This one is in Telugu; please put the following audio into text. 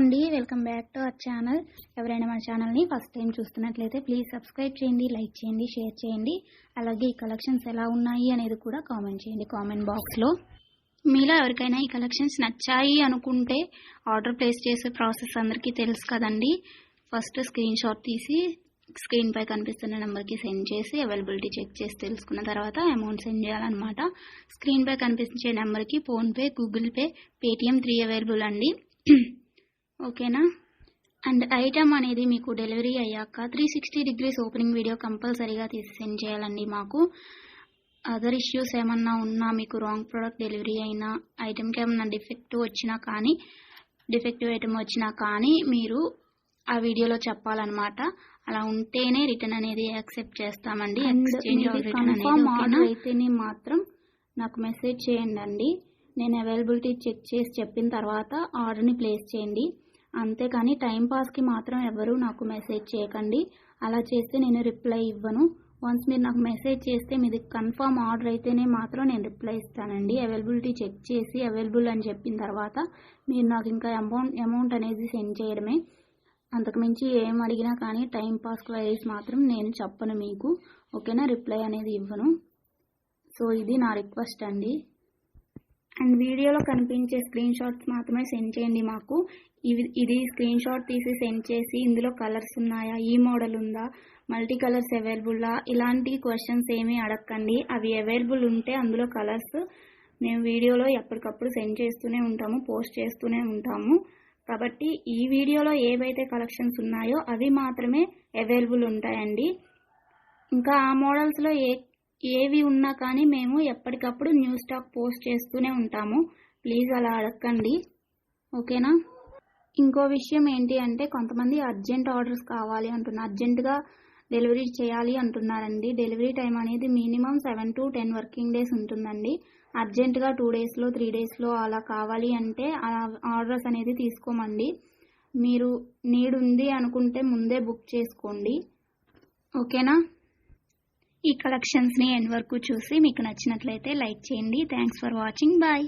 అండి, welcome back to our channel. ఎవరైనా మన ఛానల్ని ఫస్ట్ టైం చూస్తున్నట్లయితే ప్లీజ్ సబ్స్క్రైబ్ చేయండి, లైక్ చేయండి, షేర్ చేయండి. అలాగే ఈ కలెక్షన్స్ ఎలా ఉన్నాయి అనేది కూడా కామెంట్ చేయండి కామెంట్ బాక్స్లో. మీలో ఎవరికైనా ఈ కలెక్షన్స్ నచ్చాయి అనుకుంటే ఆర్డర్ ప్లేస్ చేసే ప్రాసెస్ అందరికీ తెలుసు కదండి. ఫస్ట్ స్క్రీన్ షాట్ తీసి స్క్రీన్ పై కనిపిస్తున్న నెంబర్కి సెండ్ చేసి అవైలబిలిటీ చెక్ చేసి తెలుసుకున్న తర్వాత అమౌంట్ సెండ్ చేయాలన్నమాట. స్క్రీన్ పై కనిపించే నెంబర్కి PhonePe, Google pay, Paytm 3 available అండి. ఓకేనా. అండ్ ఐటమ్ అనేది మీకు డెలివరీ అయ్యాక 360 degrees ఓపెనింగ్ వీడియో కంపల్సరీగా తీసి సెండ్ చేయాలండి. మాకు అదర్ ఇష్యూస్ ఏమన్నా ఉన్నా, మీకు రాంగ్ ప్రోడక్ట్ డెలివరీ అయినా, ఐటమ్కి ఏమన్నా డిఫెక్టివ్ ఐటమ్ వచ్చినా కానీ మీరు ఆ వీడియోలో చెప్పాలన్నమాట. అలా ఉంటేనే రిటర్న్ అనేది యాక్సెప్ట్ చేస్తామండి. ఎక్స్చేంజ్ ఆర్డర్ అయితేనే మాత్రం నాకు మెసేజ్ చేయండి. నేను అవైలబిలిటీ చెక్ చేసి చెప్పిన తర్వాత ఆర్డర్ని ప్లేస్ చేయండి. అంతేకాని టైంపాస్కి మాత్రం ఎవరు నాకు మెసేజ్ చేయకండి. అలా చేస్తే నేను రిప్లై ఇవ్వను. వన్స్ మీరు నాకు మెసేజ్ చేస్తే మీది కన్ఫర్మ్ ఆర్డర్ అయితేనే మాత్రం నేను రిప్లై ఇస్తానండి. అవైలబిలిటీ చెక్ చేసి అవైలబుల్ అని చెప్పిన తర్వాత మీరు నాకు ఇంకా అమౌంట్ అనేది సెండ్ చేయడమే. అంతకుమించి ఏం అడిగినా కానీ టైంపాస్ క్వైరీస్ మాత్రం నేను చెప్పను మీకు. ఓకేనా, రిప్లై అనేది ఇవ్వను. సో ఇది నా రిక్వెస్ట్ అండి. అండ్ వీడియోలో కనిపించే స్క్రీన్ షాట్స్ మాత్రమే సెండ్ చేయండి మాకు. ఇది స్క్రీన్ షాట్ తీసి సెండ్ చేసి ఇందులో కలర్స్ ఉన్నాయా, ఈ మోడల్ ఉందా, మల్టీ కలర్స్ అవైలబుల్లా, ఇలాంటి క్వశ్చన్స్ ఏమీ అడగండి. అవి అవైలబుల్ ఉంటే అందులో కలర్స్ మేము వీడియోలో ఎప్పటికప్పుడు సెండ్ చేస్తూనే ఉంటాము, పోస్ట్ చేస్తూనే ఉంటాము. కాబట్టి ఈ వీడియోలో ఏవైతే కలెక్షన్స్ ఉన్నాయో అవి మాత్రమే అవైలబుల్ ఉంటాయండి. ఇంకా ఆ మోడల్స్లో ఏవి ఉన్నా కానీ మేము ఎప్పటికప్పుడు న్యూ స్టాక్ పోస్ట్ చేస్తూనే ఉంటాము. ప్లీజ్ అలా అడగండి. ఓకేనా. ఇంకో విషయం ఏంటి అంటే, కొంతమంది అర్జెంట్ ఆర్డర్స్ కావాలి అంటున్నారు, అర్జెంటుగా డెలివరీ చేయాలి అంటున్నారండి. డెలివరీ టైం అనేది మినిమం 7 to 10 వర్కింగ్ డేస్ ఉంటుందండి. అర్జెంటుగా 2 daysలో 3 daysలో అలా కావాలి అంటే ఆర్డర్స్ అనేది తీసుకోమండి. మీరు నీడ్ ఉంది అనుకుంటే ముందే బుక్ చేసుకోండి. ఓకేనా. ఈ కలెక్షన్స్ని ఎండ్ వరకు చూసి మీకు నచ్చినట్లయితే లైక్ చేయండి. Thanks for watching. బాయ్.